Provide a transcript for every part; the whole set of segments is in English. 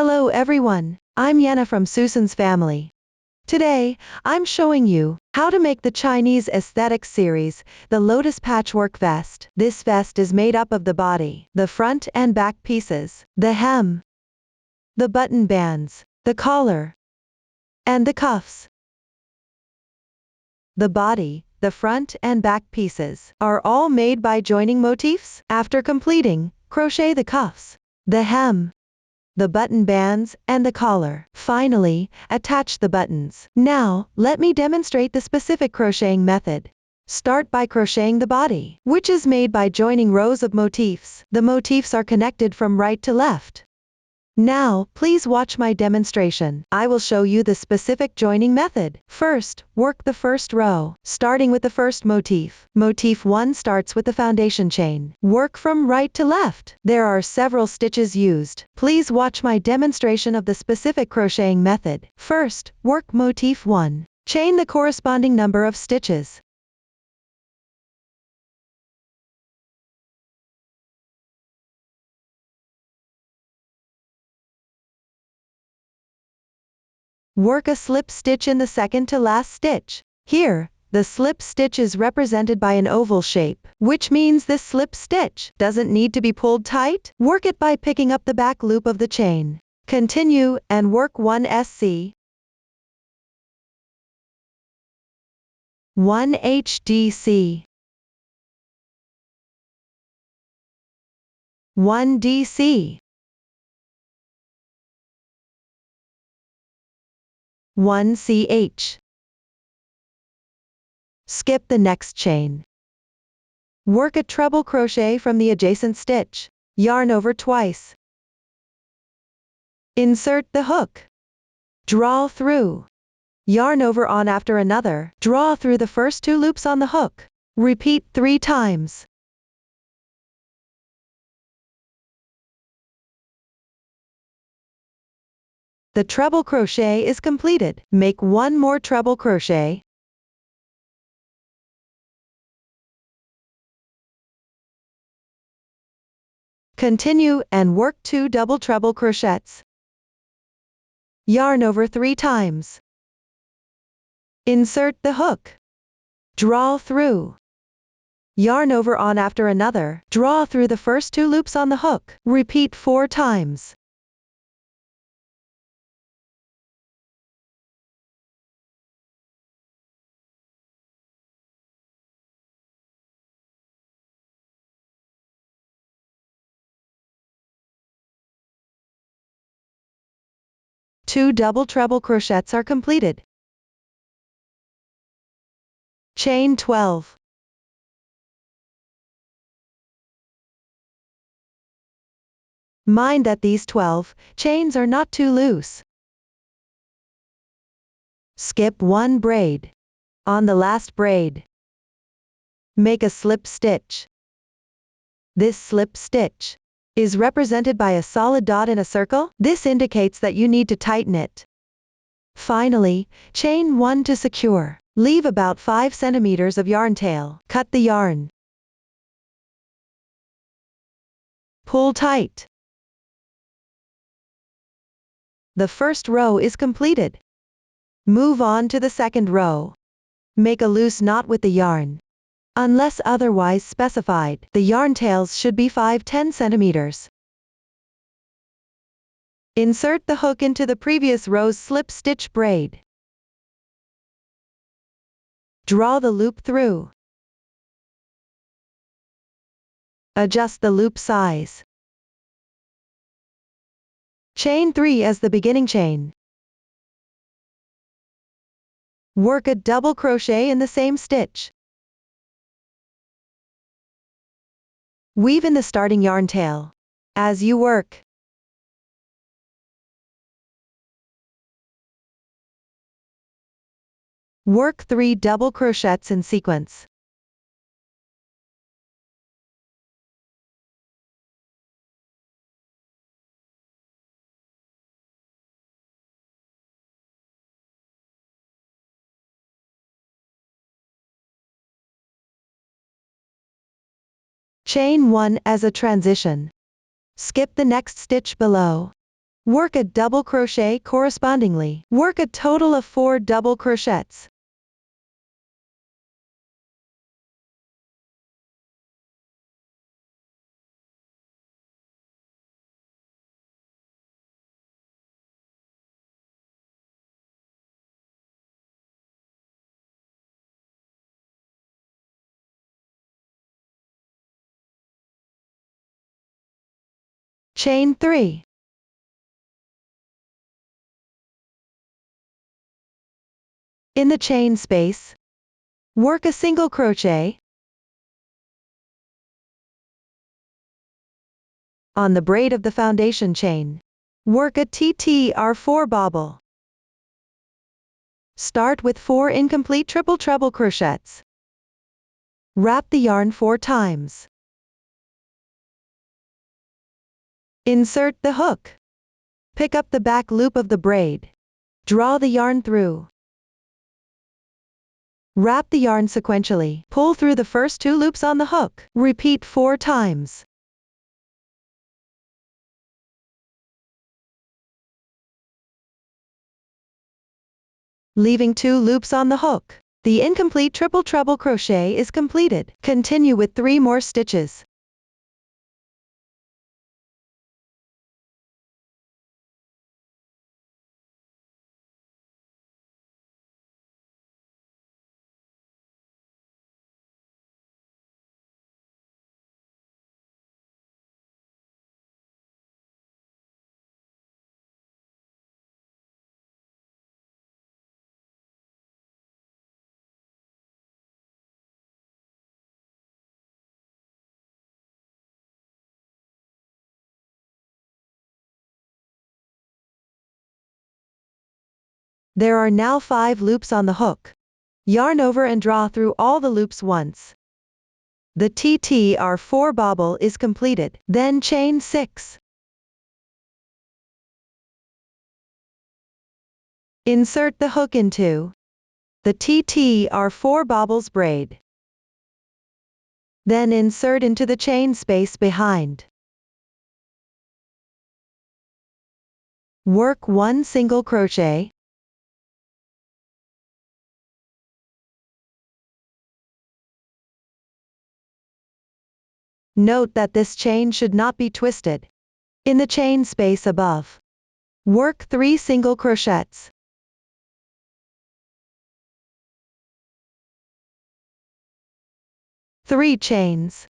Hello everyone, I'm Yana from Susan's family. Today, I'm showing you how to make the Chinese aesthetic series, the Lotus Patchwork Vest. This vest is made up of the body, the front and back pieces, the hem, the button bands, the collar, and the cuffs. The body, the front and back pieces are all made by joining motifs. After completing, crochet the cuffs, the hem, the button bands, and the collar. Finally, attach the buttons. Now, let me demonstrate the specific crocheting method. Start by crocheting the body, which is made by joining rows of motifs. The motifs are connected from right to left. Now, please watch my demonstration. I will show you the specific joining method. First, work the first row, starting with the first motif. Motif 1 starts with the foundation chain. Work from right to left. There are several stitches used. Please watch my demonstration of the specific crocheting method. First, work motif 1. Chain the corresponding number of stitches. Work a slip stitch in the second to last stitch. Here, the slip stitch is represented by an oval shape, which means this slip stitch doesn't need to be pulled tight. Work it by picking up the back loop of the chain. Continue and work 1 SC, 1 HDC, 1 DC, 1 CH. Skip the next chain. Work a treble crochet from the adjacent stitch. Yarn over twice. Insert the hook. Draw through. Yarn over on after another. Draw through the first 2 loops on the hook. Repeat 3 times. The treble crochet is completed. Make 1 more treble crochet. Continue and work 2 double treble crochets. Yarn over 3 times. Insert the hook. Draw through. Yarn over on after another. Draw through the first 2 loops on the hook. Repeat 4 times. Two double treble crochets are completed. Chain 12. Mind that these 12 chains are not too loose. Skip 1 braid. On the last braid, make a slip stitch. This slip stitch is represented by a solid dot in a circle. This indicates that you need to tighten it. Finally, chain 1 to secure. Leave about 5 centimeters of yarn tail. Cut the yarn. Pull tight. The first row is completed. Move on to the second row. Make a loose knot with the yarn. Unless otherwise specified, the yarn tails should be 5-10 centimeters. Insert the hook into the previous row's slip stitch braid. Draw the loop through. Adjust the loop size. Chain 3 as the beginning chain. Work a double crochet in the same stitch. Weave in the starting yarn tail. As you work, work 3 double crochets in sequence. Chain 1 as a transition. Skip the next stitch below. Work a double crochet correspondingly. Work a total of 4 double crochets. Chain 3. In the chain space, work a single crochet on the braid of the foundation chain. Work a TTR4 bobble. Start with 4 incomplete triple treble crochets. Wrap the yarn 4 times. Insert the hook. Pick up the back loop of the braid. Draw the yarn through. Wrap the yarn sequentially. Pull through the first 2 loops on the hook. Repeat 4 times. Leaving 2 loops on the hook. The incomplete triple treble crochet is completed. Continue with 3 more stitches. There are now 5 loops on the hook. Yarn over and draw through all the loops once. The TTR4 bobble is completed. Then chain 6. Insert the hook into the TTR4 bobble's braid. Then insert into the chain space behind. Work 1 single crochet. Note that this chain should not be twisted. In the chain space above, work 3 single crochets. Three chains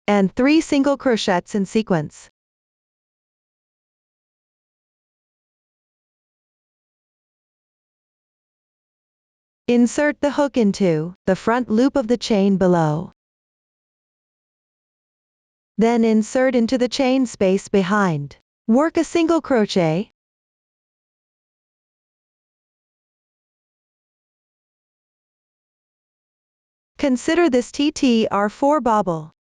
and 3 single crochets in sequence. Insert the hook into the front loop of the chain below. Then insert into the chain space behind. Work a single crochet. Consider this TTR4 bobble,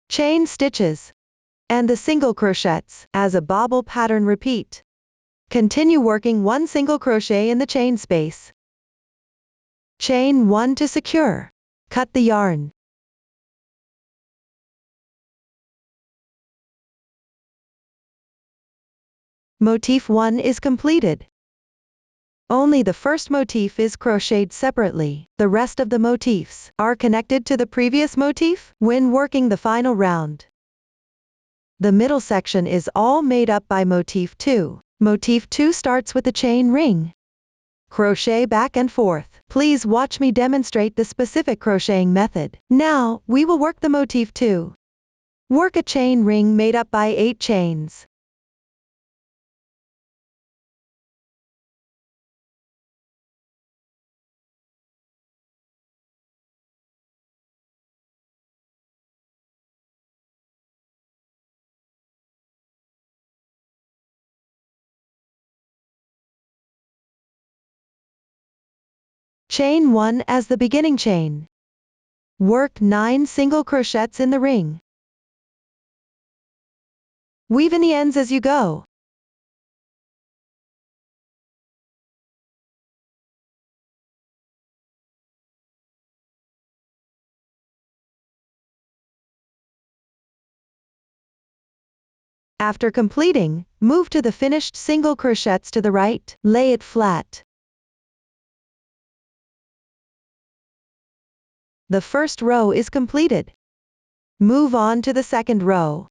chain stitches, and the single crochets as a bobble pattern. Repeat. Continue working 1 single crochet in the chain space. Chain 1 to secure. Cut the yarn. Motif 1 is completed. Only the first motif is crocheted separately. The rest of the motifs are connected to the previous motif when working the final round. The middle section is all made up by motif 2. Motif 2 starts with a chain ring. Crochet back and forth. Please watch me demonstrate the specific crocheting method. Now, we will work the motif 2. Work a chain ring made up by 8 chains. Chain 1 as the beginning chain. Work 9 single crochets in the ring. Weave in the ends as you go. After completing, move to the finished single crochets to the right, lay it flat. The first row is completed. Move on to the second row.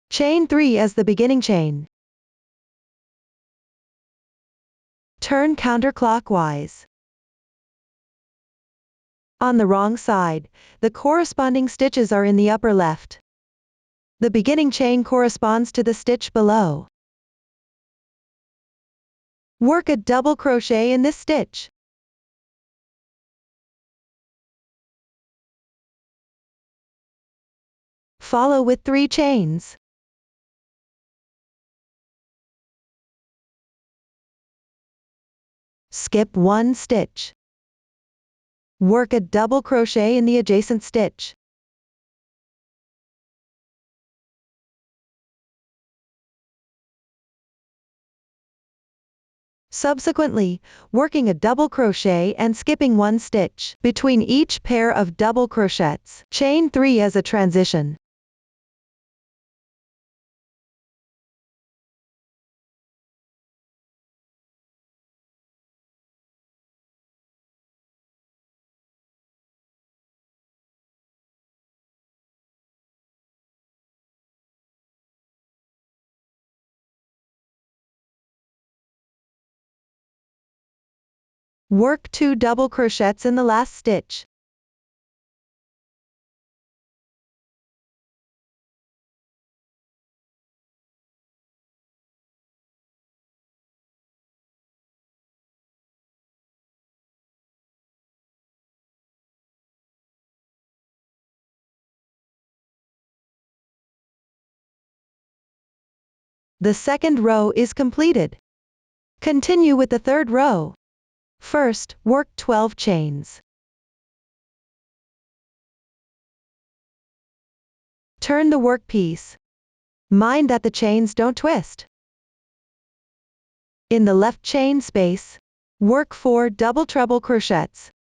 Chain 3 as the beginning chain. Turn counterclockwise. On the wrong side, the corresponding stitches are in the upper left. The beginning chain corresponds to the stitch below. Work a double crochet in this stitch. Follow with 3 chains. Skip 1 stitch. Work a double crochet in the adjacent stitch. Subsequently, working a double crochet and skipping 1 stitch between each pair of double crochets. Chain 3 as a transition. Work 2 double crochets in the last stitch. The second row is completed. Continue with the third row. First, work 12 chains. Turn the workpiece. Mind that the chains don't twist. In the left chain space, work 4 double treble crochets.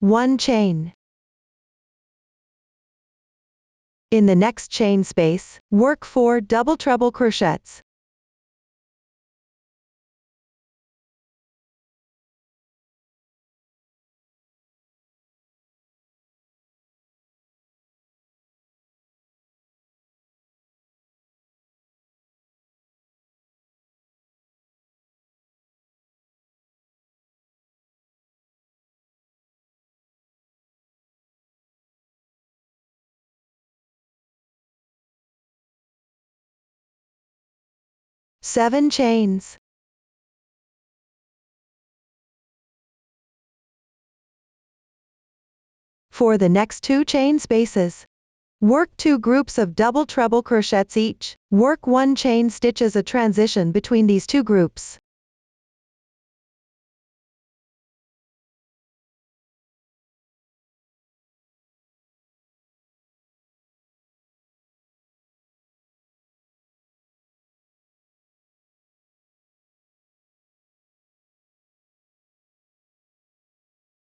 One chain. In the next chain space, work 4 double treble crochets. Seven chains. For the next 2 chain spaces, work 2 groups of double treble crochets each. Work 1 chain stitch as a transition between these 2 groups.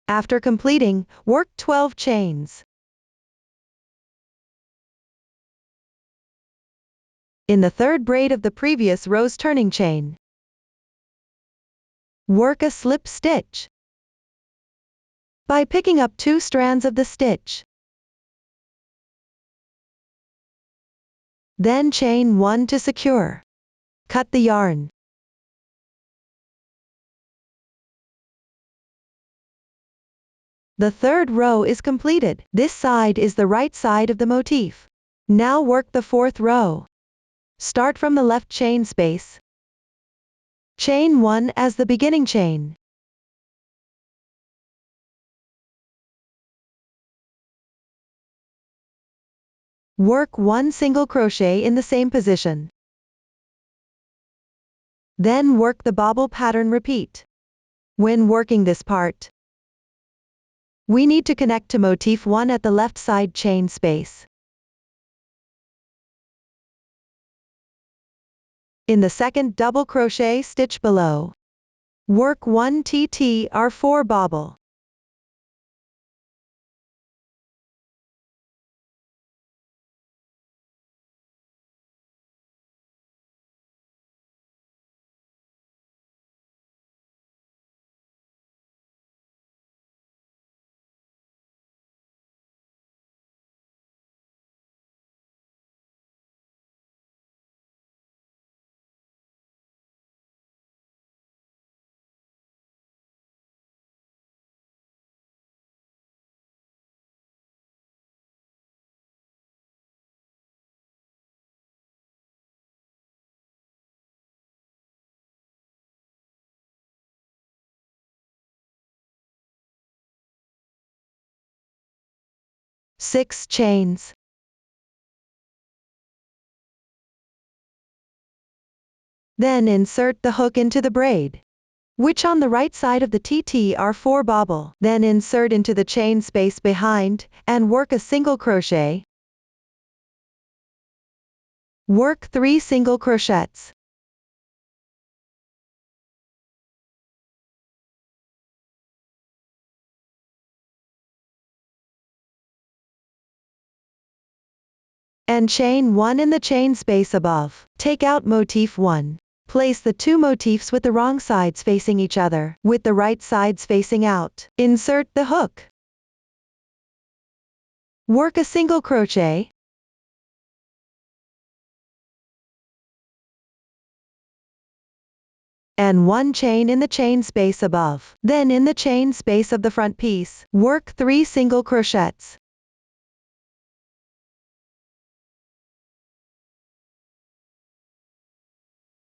After completing, work 12 chains. In the third braid of the previous row's turning chain, work a slip stitch. By picking up 2 strands of the stitch, then chain 1 to secure. Cut the yarn. The third row is completed. This side is the right side of the motif. Now work the fourth row. Start from the left chain space. Chain 1 as the beginning chain. Work 1 single crochet in the same position. Then work the bobble pattern repeat. When working this part, we need to connect to motif 1 at the left side chain space. In the second double crochet stitch below, work 1 TTR4 bobble. Six chains. Then insert the hook into the braid, which on the right side of the TTR4 bobble. Then insert into the chain space behind, and work a single crochet. Work 3 single crochets. And chain 1 in the chain space above. Take out motif 1. Place the two motifs with the wrong sides facing each other, with the right sides facing out. Insert the hook. Work a single crochet. And 1 chain in the chain space above. Then in the chain space of the front piece, work 3 single crochets.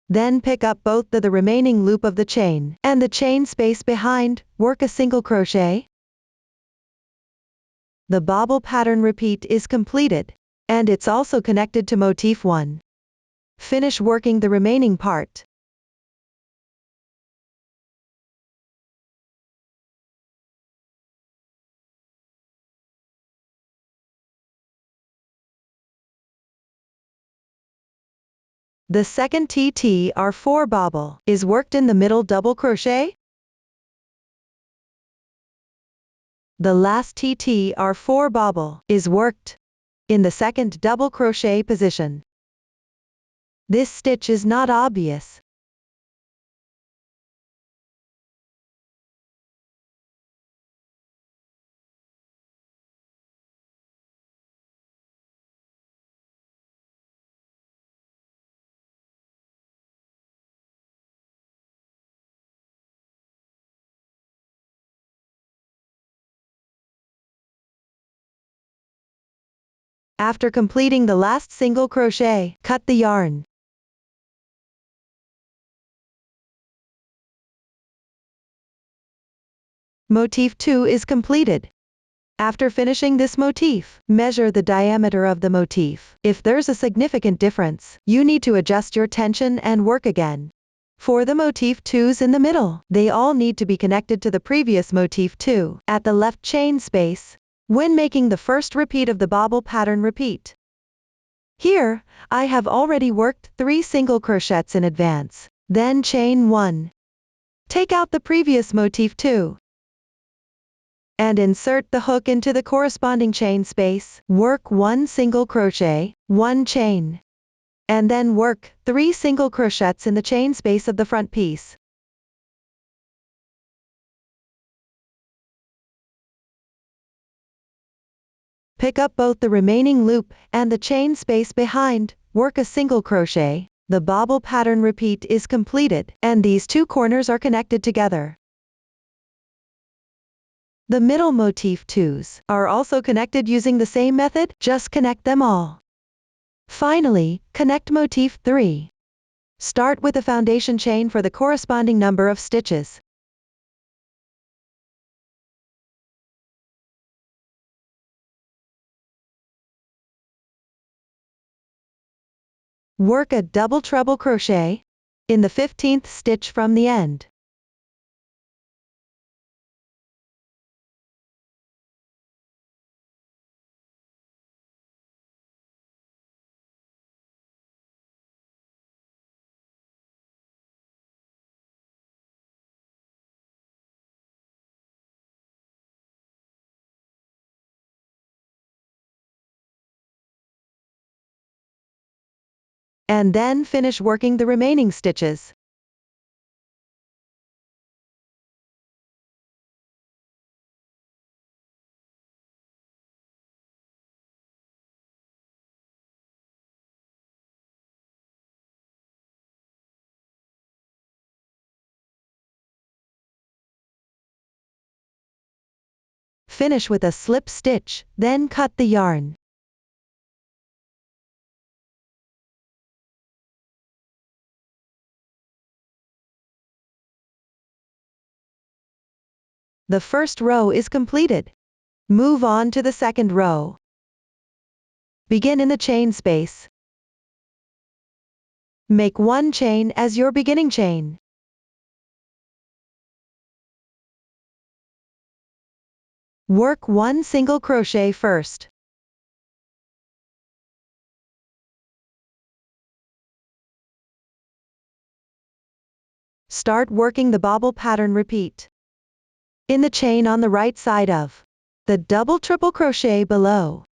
Then pick up both the remaining loop of the chain, and the chain space behind, work a single crochet. The bobble pattern repeat is completed, and it's also connected to motif 1. Finish working the remaining part. The second TTR4 bobble is worked in the middle double crochet. The last TTR4 bobble is worked in the second double crochet position. This stitch is not obvious. After completing the last single crochet, cut the yarn. Motif 2 is completed. After finishing this motif, measure the diameter of the motif. If there's a significant difference, you need to adjust your tension and work again. For the motif 2s in the middle, they all need to be connected to the previous motif 2 at the left chain space when making the first repeat of the bobble pattern repeat. Here, I have already worked 3 single crochets in advance. Then chain 1. Take out the previous motif 2. And insert the hook into the corresponding chain space. Work 1 single crochet, 1 chain. And then work 3 single crochets in the chain space of the front piece. Pick up both the remaining loop and the chain space behind, work a single crochet. The bobble pattern repeat is completed, and these two corners are connected together. The middle motif 2s are also connected using the same method, just connect them all. Finally, connect motif 3. Start with a foundation chain for the corresponding number of stitches. Work a double treble crochet in the 15th stitch from the end. And then finish working the remaining stitches. Finish with a slip stitch, then cut the yarn. The first row is completed. Move on to the second row. Begin in the chain space. Make one chain as your beginning chain. Work one single crochet first. Start working the bobble pattern. Repeat. In the chain on the right side of the double triple crochet below.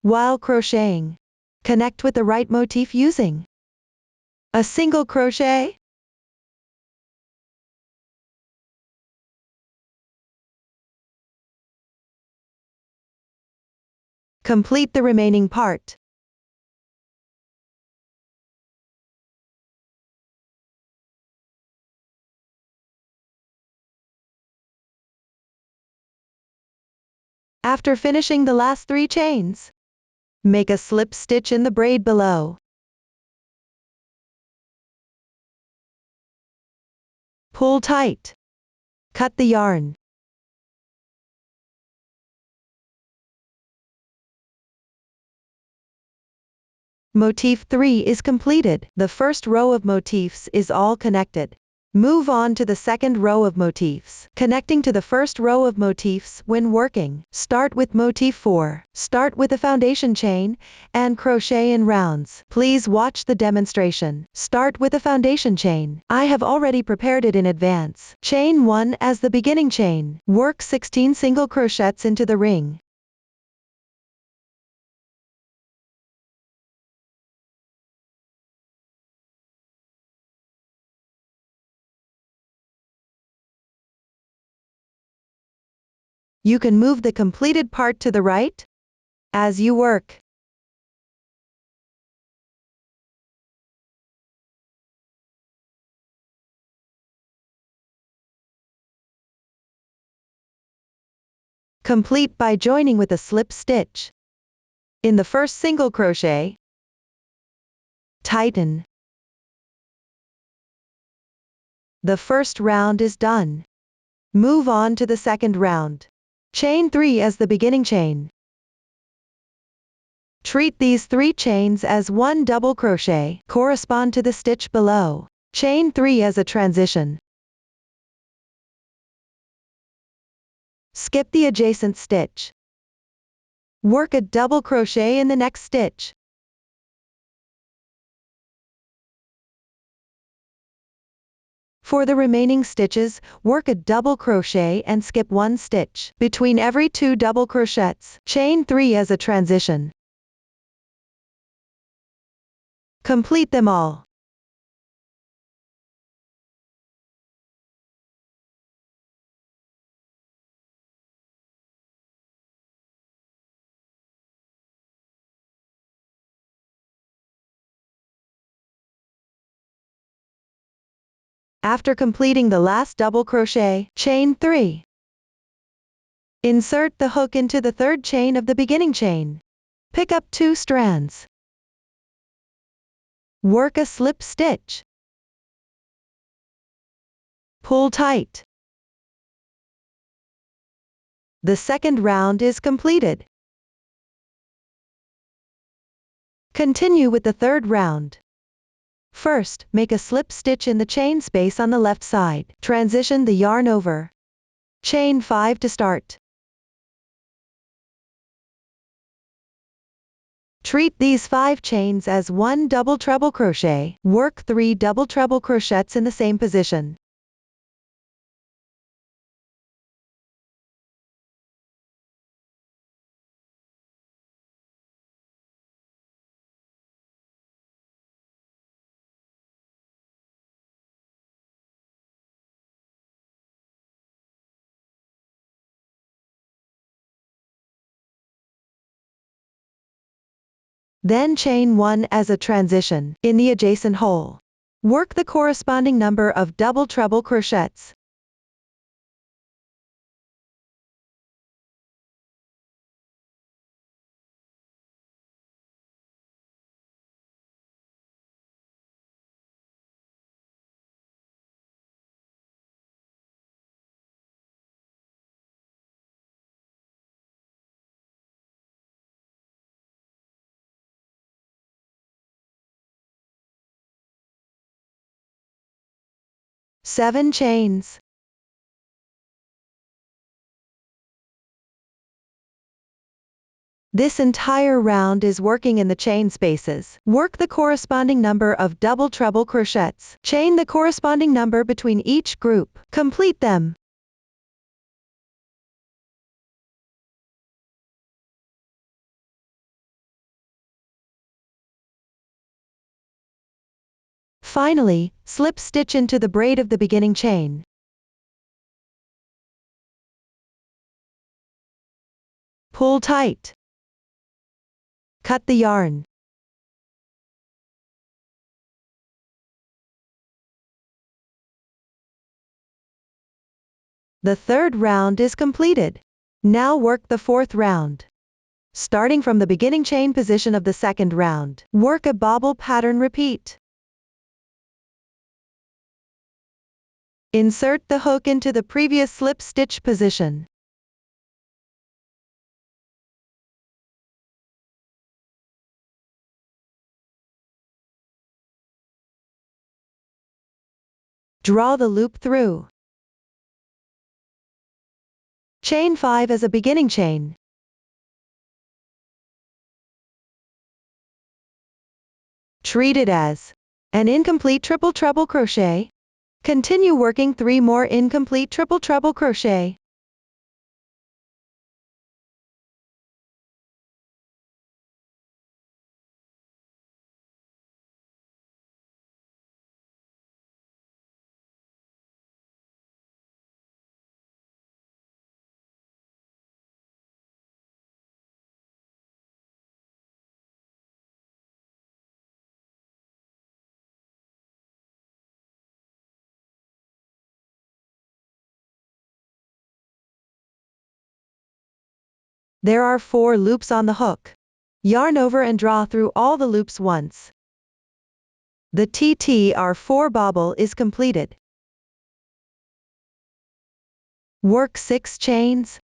While crocheting, connect with the right motif using a single crochet. Complete the remaining part. After finishing the last 3 chains, make a slip stitch in the braid below. Pull tight. Cut the yarn. Motif 3 is completed. The first row of motifs is all connected. Move on to the second row of motifs. Connecting to the first row of motifs when working, start with motif 4. Start with a foundation chain and crochet in rounds. Please watch the demonstration. Start with a foundation chain. I have already prepared it in advance. Chain 1 as the beginning chain. Work 16 single crochets into the ring. You can move the completed part to the right as you work. Complete by joining with a slip stitch. In the first single crochet, tighten. The first round is done. Move on to the second round. Chain 3 as the beginning chain. Treat these 3 chains as one double crochet, correspond to the stitch below. Chain 3 as a transition. Skip the adjacent stitch. Work a double crochet in the next stitch. For the remaining stitches, work a double crochet and skip one stitch between every 2 double crochets. Chain 3 as a transition. Complete them all. After completing the last double crochet, chain 3. Insert the hook into the third chain of the beginning chain. Pick up 2 strands. Work a slip stitch. Pull tight. The second round is completed. Continue with the third round. First, make a slip stitch in the chain space on the left side. Transition the yarn over. Chain 5 to start. Treat these 5 chains as 1 double treble crochet. Work 3 double treble crochets in the same position. Then chain 1 as a transition in the adjacent hole. Work the corresponding number of double treble crochets. Seven chains. This entire round is working in the chain spaces. Work the corresponding number of double treble crochets. Chain the corresponding number between each group. Complete them. Finally, slip stitch into the braid of the beginning chain. Pull tight. Cut the yarn. The third round is completed. Now work the fourth round. Starting from the beginning chain position of the second round, work a bobble pattern repeat. Insert the hook into the previous slip stitch position. Draw the loop through. Chain 5 as a beginning chain. Treat it as an incomplete triple treble crochet. Continue working 3 more incomplete triple treble crochet. There are 4 loops on the hook. Yarn over and draw through all the loops once. The TTR4 bobble is completed. Work 6 chains.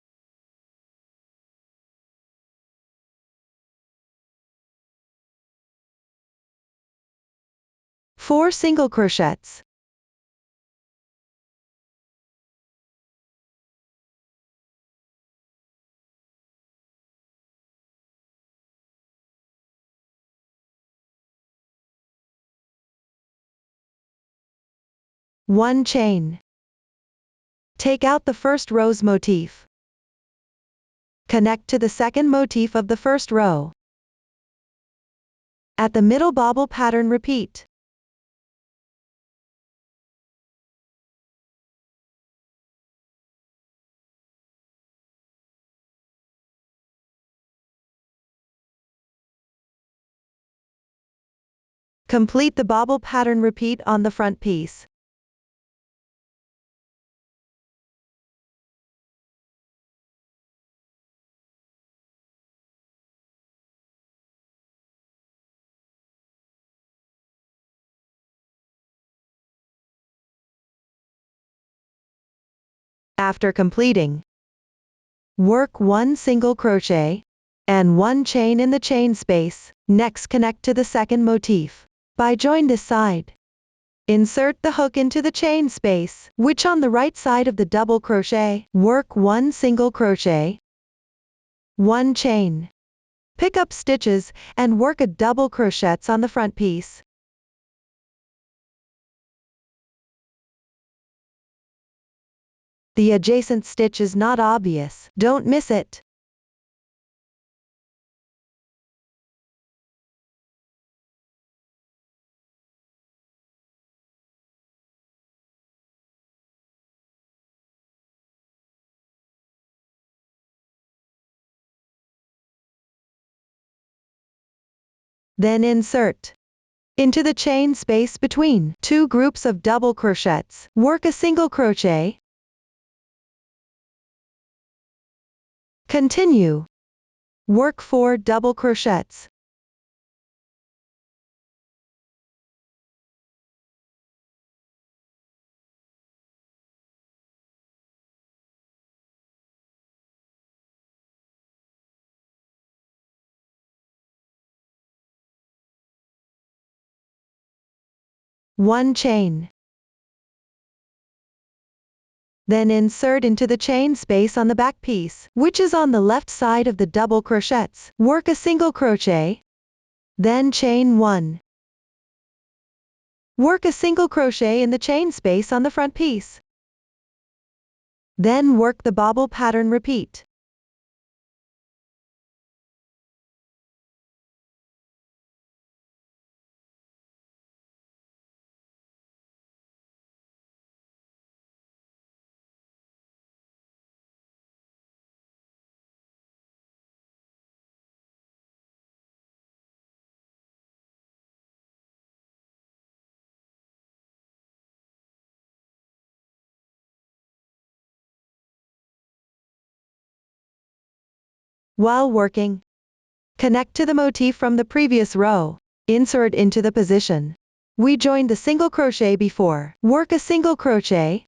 4 single crochets. One chain. Take out the first row's motif. Connect to the second motif of the first row. At the middle bobble pattern repeat. Complete the bobble pattern repeat on the front piece. After completing, work 1 single crochet and 1 chain in the chain space. Next, connect to the second motif. By join this side. Insert the hook into the chain space, which on the right side of the double crochet. Work 1 single crochet, 1 chain. Pick up stitches and work a double crochets on the front piece. The adjacent stitch is not obvious, don't miss it. Then insert into the chain space between 2 groups of double crochets. Work a single crochet. Continue. Work 4 double crochets. One chain. Then insert into the chain space on the back piece, which is on the left side of the double crochets. Work a single crochet. Then chain 1. Work a single crochet in the chain space on the front piece. Then work the bobble pattern. Repeat. While working, connect to the motif from the previous row. Insert into the position we joined the single crochet before. Work a single crochet.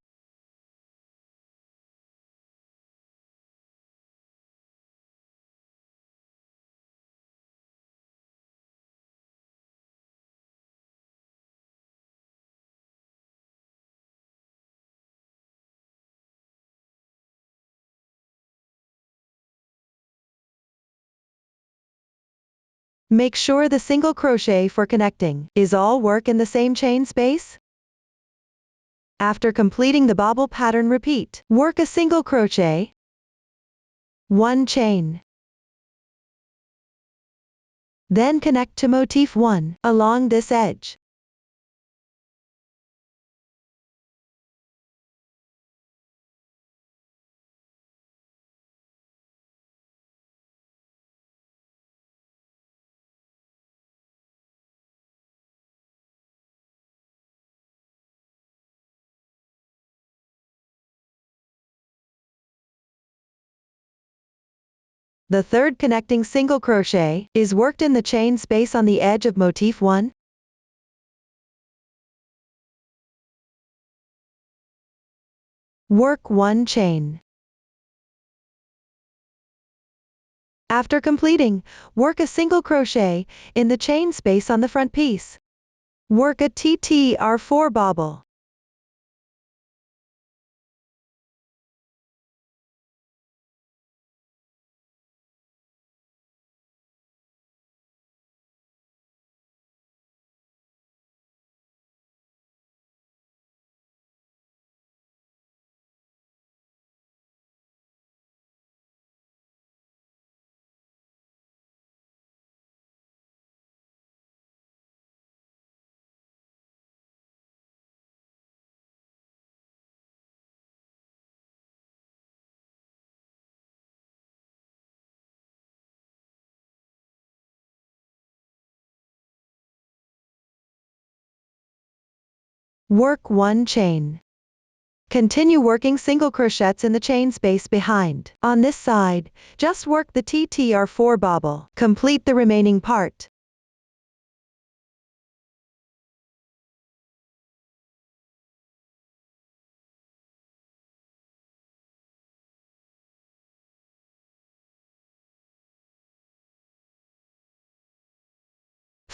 Make sure the single crochet for connecting is all work in the same chain space. After completing the bobble pattern, repeat. Work a single crochet, 1 chain. Then connect to motif 1 along this edge. The third connecting single crochet is worked in the chain space on the edge of motif 1. Work 1 chain. After completing, work a single crochet in the chain space on the front piece. Work a TTR4 bobble. Work 1 chain. Continue working single crochets in the chain space behind. On this side, just work the TTR4 bobble. Complete the remaining part.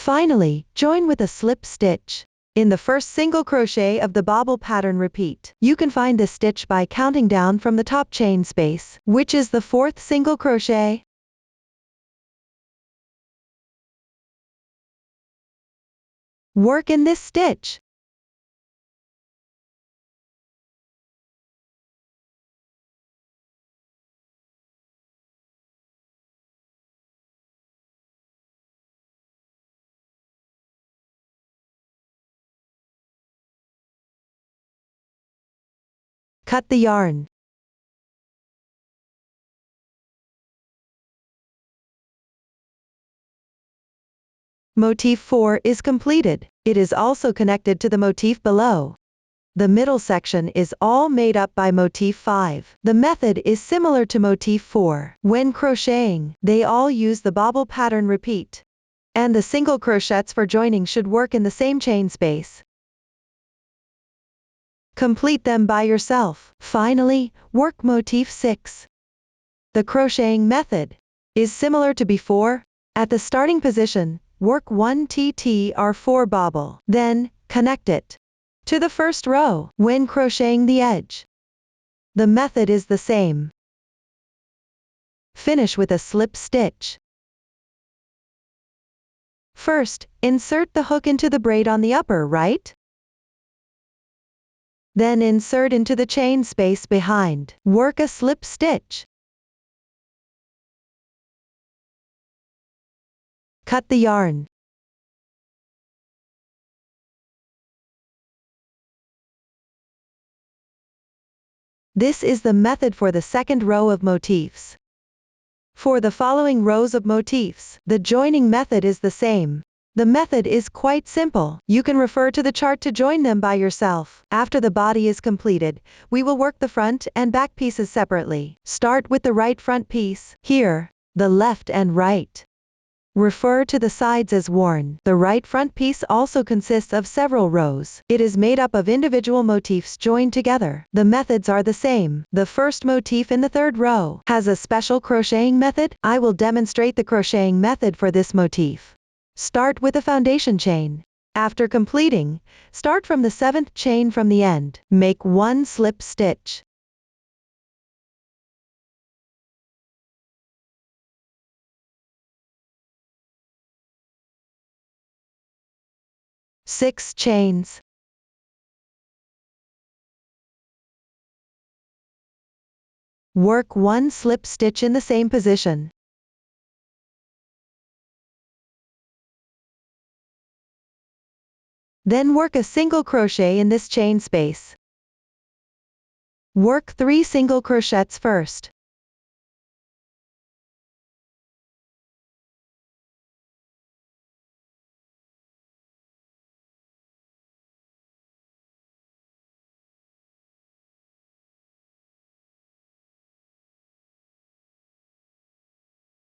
Finally, join with a slip stitch. In the first single crochet of the bobble pattern repeat, you can find this stitch by counting down from the top chain space, which is the fourth single crochet. Work in this stitch. Cut the yarn. Motif 4 is completed. It is also connected to the motif below. The middle section is all made up by motif 5. The method is similar to motif 4. When crocheting, they all use the bobble pattern repeat. And the single crochets for joining should work in the same chain space. Complete them by yourself. Finally, work motif 6. The crocheting method is similar to before. At the starting position, work 1 TTR4 bobble, then connect it to the first row when crocheting the edge. The method is the same. Finish with a slip stitch. First, insert the hook into the braid on the upper right. Then insert into the chain space behind. Work a slip stitch. Cut the yarn. This is the method for the second row of motifs. For the following rows of motifs, the joining method is the same. The method is quite simple. You can refer to the chart to join them by yourself. After the body is completed, we will work the front and back pieces separately. Start with the right front piece. Here, the left and right. Refer to the sides as worn. The right front piece also consists of several rows. It is made up of individual motifs joined together. The methods are the same. The first motif in the third row has a special crocheting method. I will demonstrate the crocheting method for this motif. Start with a foundation chain. After completing, start from the 7th chain from the end. Make 1 slip stitch. Six chains. Work 1 slip stitch in the same position. Then work a single crochet in this chain space. Work 3 single crochets first.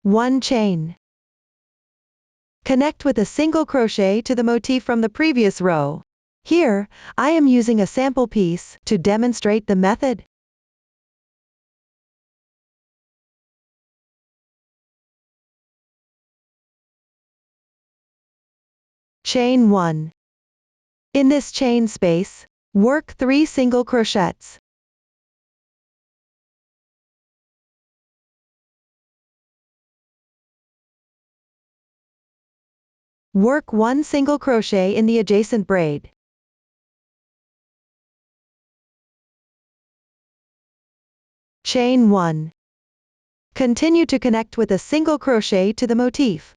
One chain. Connect with a single crochet to the motif from the previous row. Here, I am using a sample piece to demonstrate the method. Chain 1. In this chain space, work 3 single crochets. Work 1 single crochet in the adjacent braid. Chain 1. Continue to connect with a single crochet to the motif.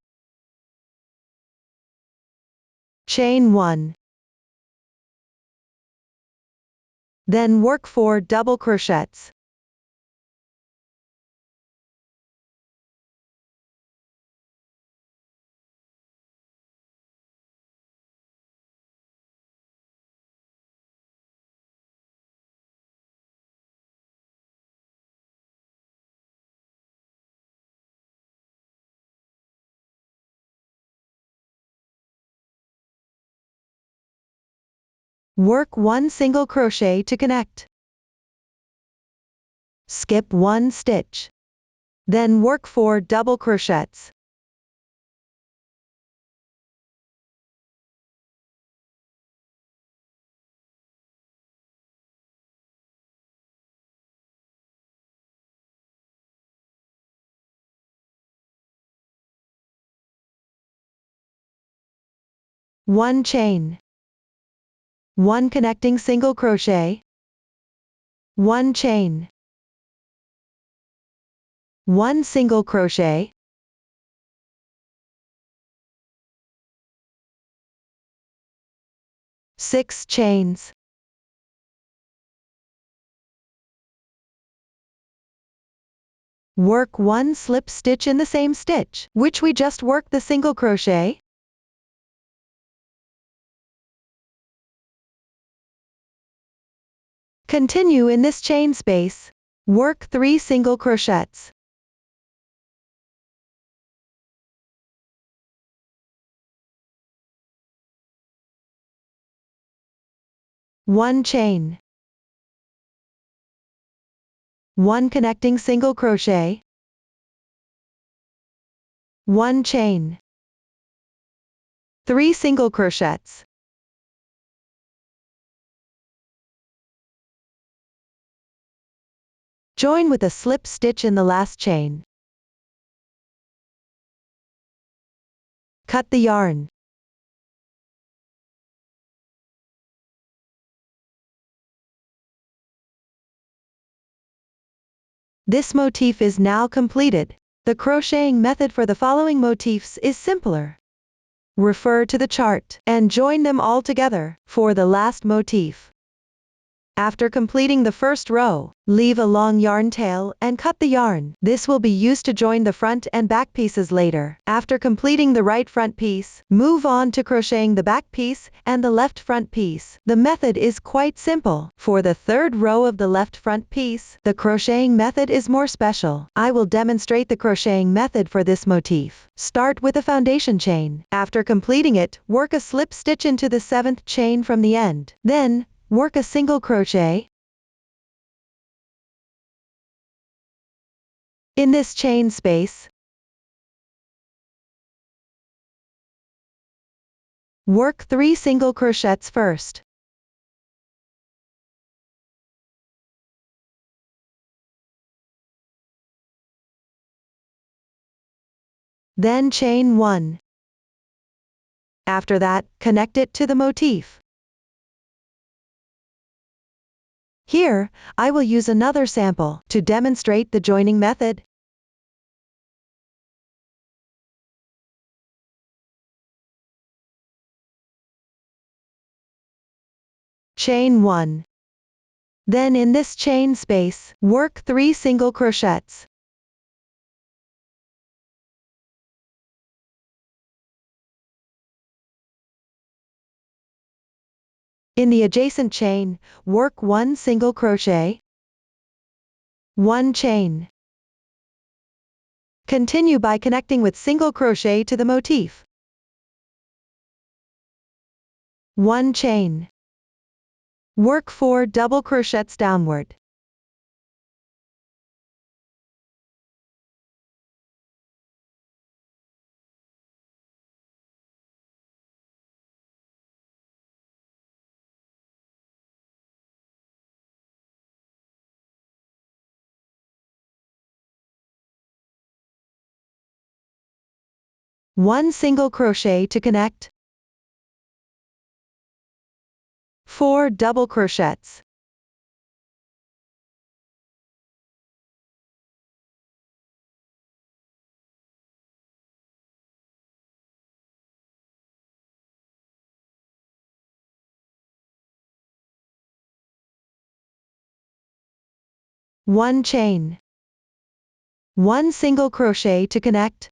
Chain 1. Then work 4 double crochets. Work 1 single crochet to connect. Skip 1 stitch. Then work 4 double crochets. 1 chain, 1 connecting single crochet, 1 chain, 1 single crochet, 6 chains, work 1 slip stitch in the same stitch, which we just worked the single crochet. Continue in this chain space. Work 3 single crochets. One chain, 1 connecting single crochet, 1 chain, 3 single crochets, join with a slip stitch in the last chain. Cut the yarn. This motif is now completed. The crocheting method for the following motifs is simpler. Refer to the chart and join them all together for the last motif. After completing the first row, leave a long yarn tail and cut the yarn. This will be used to join the front and back pieces later. After completing the right front piece, move on to crocheting the back piece and the left front piece. The method is quite simple. For the third row of the left front piece, the crocheting method is more special. I will demonstrate the crocheting method for this motif. Start with a foundation chain. After completing it, work a slip stitch into the 7th chain from the end. Then, work a single crochet. In this chain space, work 3 single crochets first. Then chain 1. After that, connect it to the motif. Here, I will use another sample to demonstrate the joining method. Chain 1. Then in this chain space, work 3 single crochets. In the adjacent chain, work 1 single crochet, 1 chain. Continue by connecting with single crochet to the motif. 1 chain. Work 4 double crochets downward. One single crochet to connect. 4 double crochets. One chain. 1 single crochet to connect.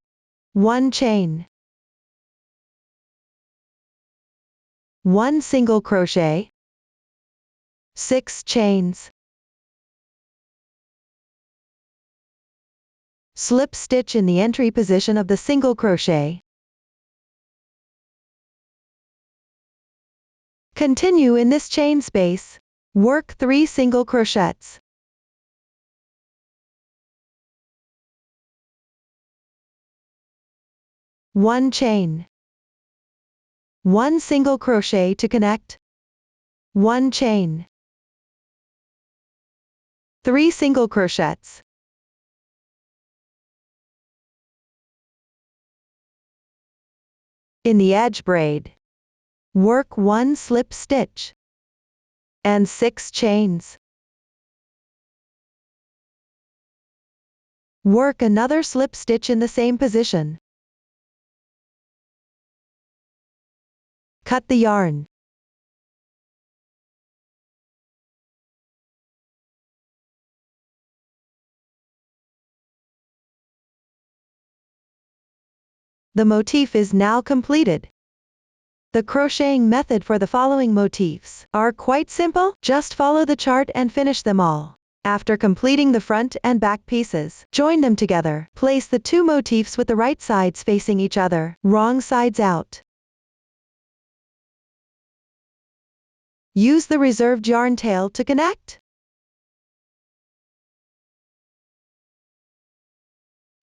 1 chain. 1 single crochet. 6 chains. Slip stitch in the entry position of the single crochet. Continue in this chain space. Work 3 single crochets. One chain. 1 single crochet to connect. 1 chain. 3 single crochets. In the edge braid, Work 1 slip stitch and 6 chains. Work another slip stitch in the same position. Cut the yarn. The motif is now completed. The crocheting method for the following motifs are quite simple, just follow the chart and finish them all. After completing the front and back pieces, join them together. Place the two motifs with the right sides facing each other, wrong sides out. Use the reserved yarn tail to connect.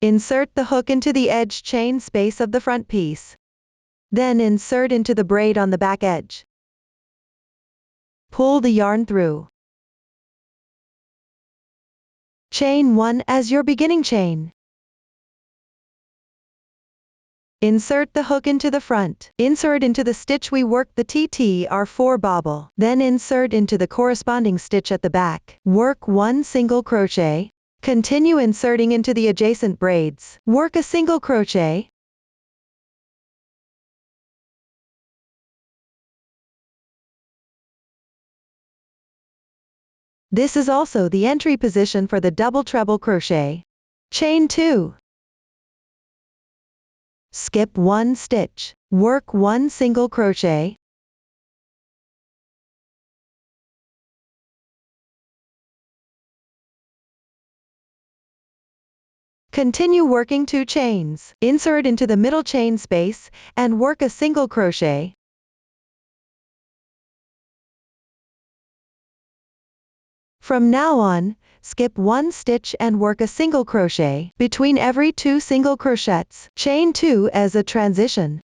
Insert the hook into the edge chain space of the front piece. Then insert into the braid on the back edge. Pull the yarn through. Chain 1 as your beginning chain. Insert the hook into the front. Insert into the stitch we worked the TTR4 bobble. Then insert into the corresponding stitch at the back. Work 1 single crochet. Continue inserting into the adjacent braids. Work a single crochet. This is also the entry position for the double treble crochet. Chain 2. Skip 1 stitch. Work 1 single crochet. Continue working 2 chains. Insert into the middle chain space and work a single crochet. From now on, skip 1 stitch and work a single crochet between every 2 single crochets. Chain 2 as a transition.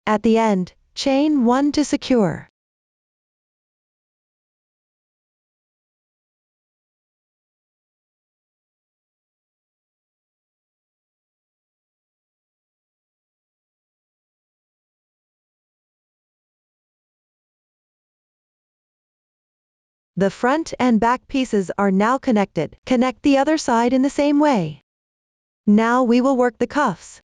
At the end, chain 1 to secure. The front and back pieces are now connected. Connect the other side in the same way. Now we will work the cuffs.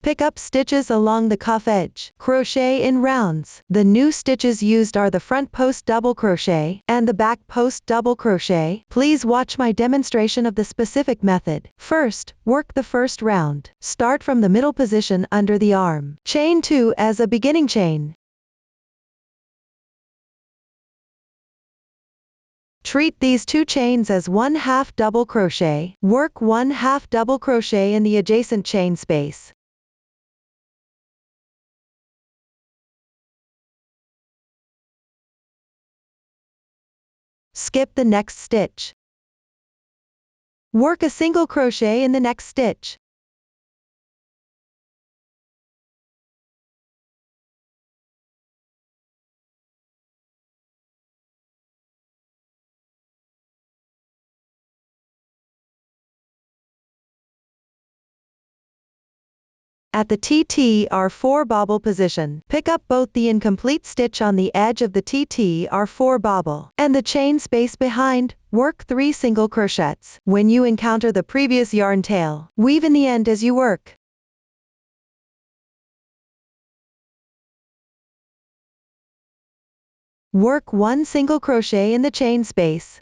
Pick up stitches along the cuff edge. Crochet in rounds. The new stitches used are the front post double crochet and the back post double crochet. Please watch my demonstration of the specific method. First, work the first round. Start from the middle position under the arm. Chain 2 as a beginning chain. Treat these 2 chains as 1/2 double crochet. Work 1/2 double crochet in the adjacent chain space. Skip the next stitch. Work a single crochet in the next stitch. At the TTR4 bobble position, pick up both the incomplete stitch on the edge of the TTR4 bobble and the chain space behind. Work 3 single crochets. When you encounter the previous yarn tail, weave in the end as you work. Work 1 single crochet in the chain space.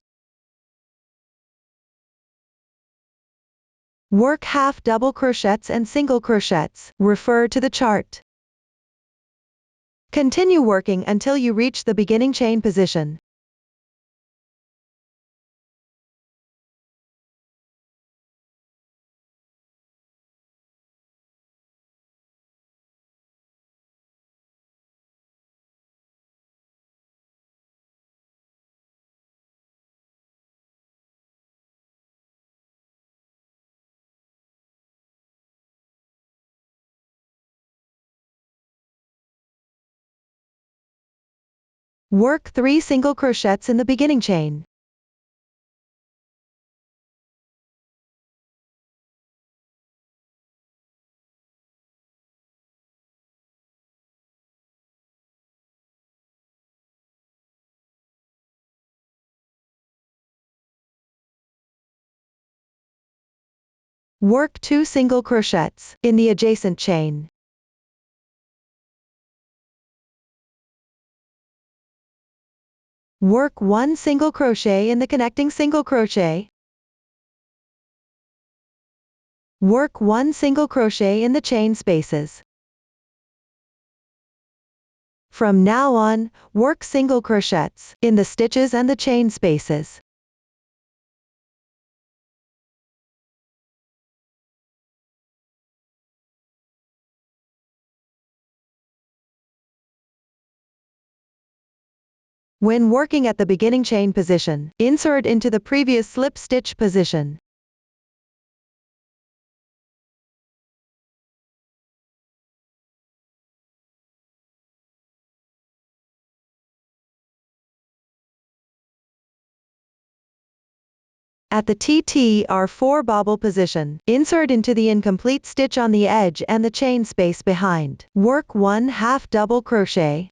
Work half double crochets and single crochets. Refer to the chart. Continue working until you reach the beginning chain position. Work 3 single crochets in the beginning chain. Work 2 single crochets in the adjacent chain. Work 1 single crochet in the connecting single crochet. Work 1 single crochet in the chain spaces. From now on, work single crochets in the stitches and the chain spaces. When working at the beginning chain position, insert into the previous slip stitch position. At the TTR4 bobble position, insert into the incomplete stitch on the edge and the chain space behind. Work 1/2 double crochet.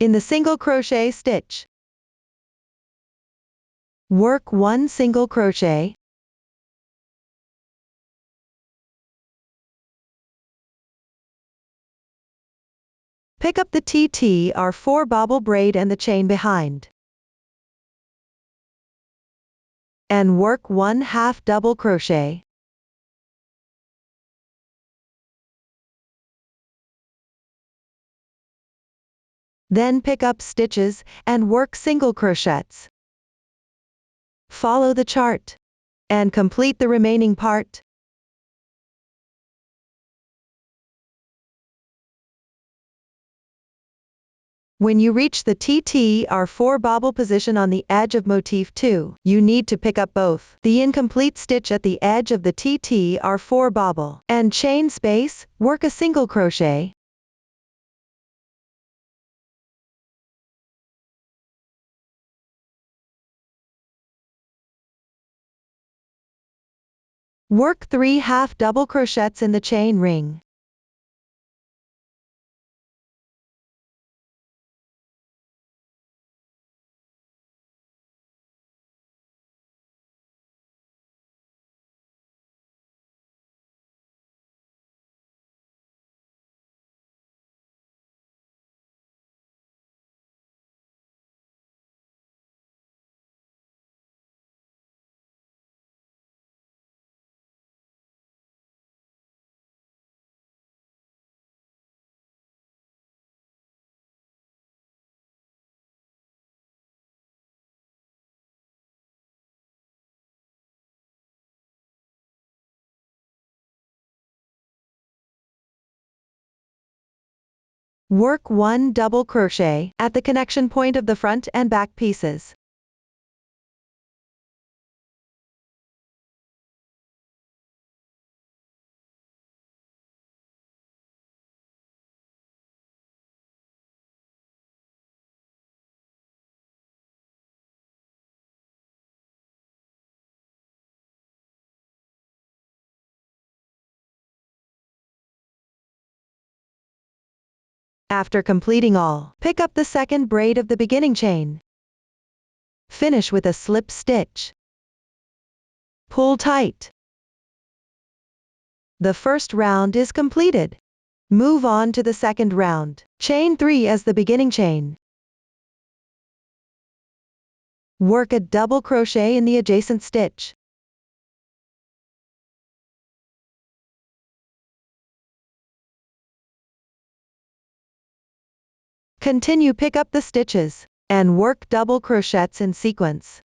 In the single crochet stitch, work 1 single crochet. Pick up the TTR4 bobble braid and the chain behind. And work 1/2 double crochet. Then pick up stitches and work single crochets. Follow the chart and complete the remaining part. When you reach the TTR4 bobble position on the edge of motif 2, you need to pick up both the incomplete stitch at the edge of the TTR4 bobble and chain space, work a single crochet. Work 3/2 double crochets in the chain ring. Work 1 double crochet at the connection point of the front and back pieces. After completing all, pick up the second braid of the beginning chain. Finish with a slip stitch. Pull tight. The first round is completed. Move on to the second round. Chain 3 as the beginning chain. Work a double crochet in the adjacent stitch. Continue, pick up the stitches, and work double crochets in sequence.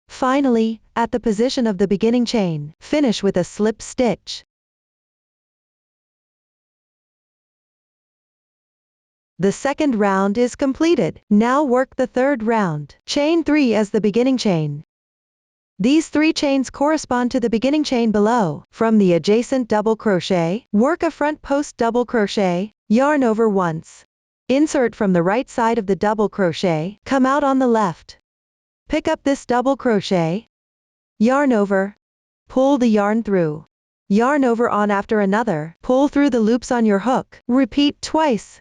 Finally, at the position of the beginning chain, finish with a slip stitch. The second round is completed. Now work the third round. Chain 3 as the beginning chain. These 3 chains correspond to the beginning chain below. From the adjacent double crochet, work a front post double crochet, yarn over once. Insert from the right side of the double crochet, come out on the left. Pick up this double crochet, yarn over, pull the yarn through. Yarn over on after another, pull through the loops on your hook. Repeat twice.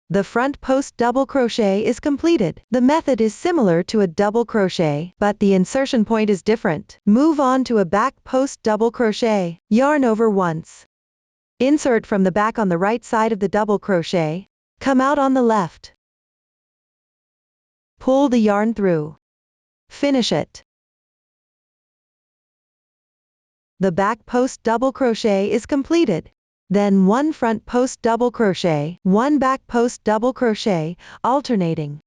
The front post double crochet is completed. The method is similar to a double crochet, but the insertion point is different. Move on to a back post double crochet, yarn over once. Insert from the back on the right side of the double crochet, come out on the left. Pull the yarn through. Finish it. The back post double crochet is completed. Then 1 front post double crochet, 1 back post double crochet, alternating.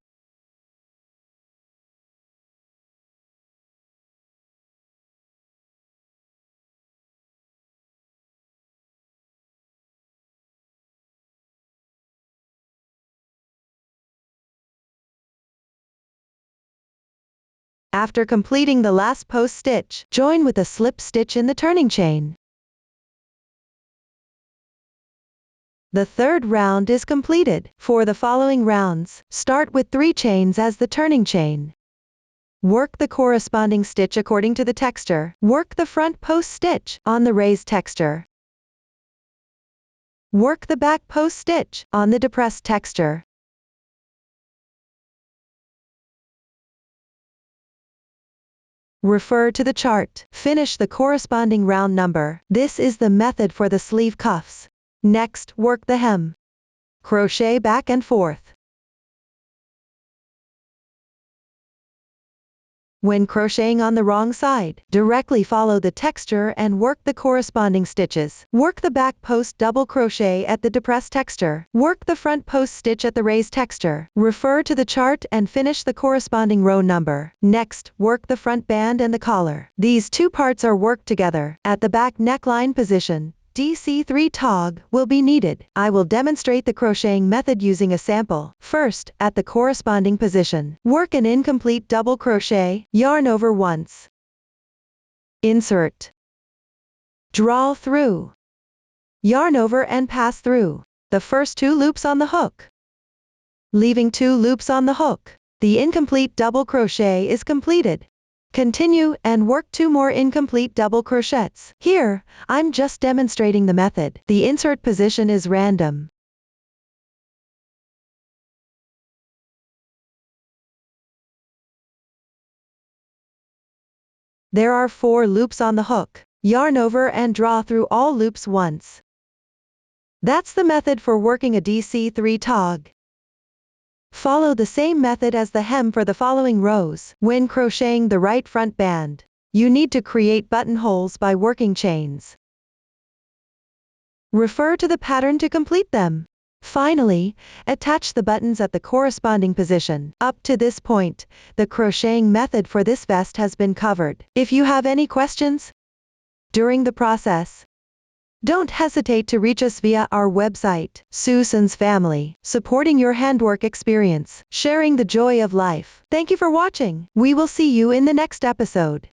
After completing the last post stitch, join with a slip stitch in the turning chain. The third round is completed. For the following rounds, start with 3 chains as the turning chain. Work the corresponding stitch according to the texture. Work the front post stitch on the raised texture. Work the back post stitch on the depressed texture. Refer to the chart. Finish the corresponding round number. This is the method for the sleeve cuffs. Next, work the hem. Crochet back and forth. When crocheting on the wrong side, directly follow the texture and work the corresponding stitches. Work the back post double crochet at the depressed texture. Work the front post stitch at the raised texture. Refer to the chart and finish the corresponding row number. Next, work the front band and the collar. These 2 parts are worked together. At the back neckline position, DC3 tog will be needed. I will demonstrate the crocheting method using a sample. First, at the corresponding position, work an incomplete double crochet, yarn over once. Insert. Draw through. Yarn over and pass through the first 2 loops on the hook. Leaving 2 loops on the hook, the incomplete double crochet is completed. Continue and work 2 more incomplete double crochets. Here, I'm just demonstrating the method. The insert position is random. There are 4 loops on the hook. Yarn over and draw through all loops once. That's the method for working a DC3 tog. Follow the same method as the hem for the following rows. When crocheting the right front band, you need to create buttonholes by working chains. Refer to the pattern to complete them. Finally, attach the buttons at the corresponding position. Up to this point, the crocheting method for this vest has been covered. If you have any questions during the process, don't hesitate to reach us via our website. Susan's Family, supporting your handwork experience, sharing the joy of life. Thank you for watching. We will see you in the next episode.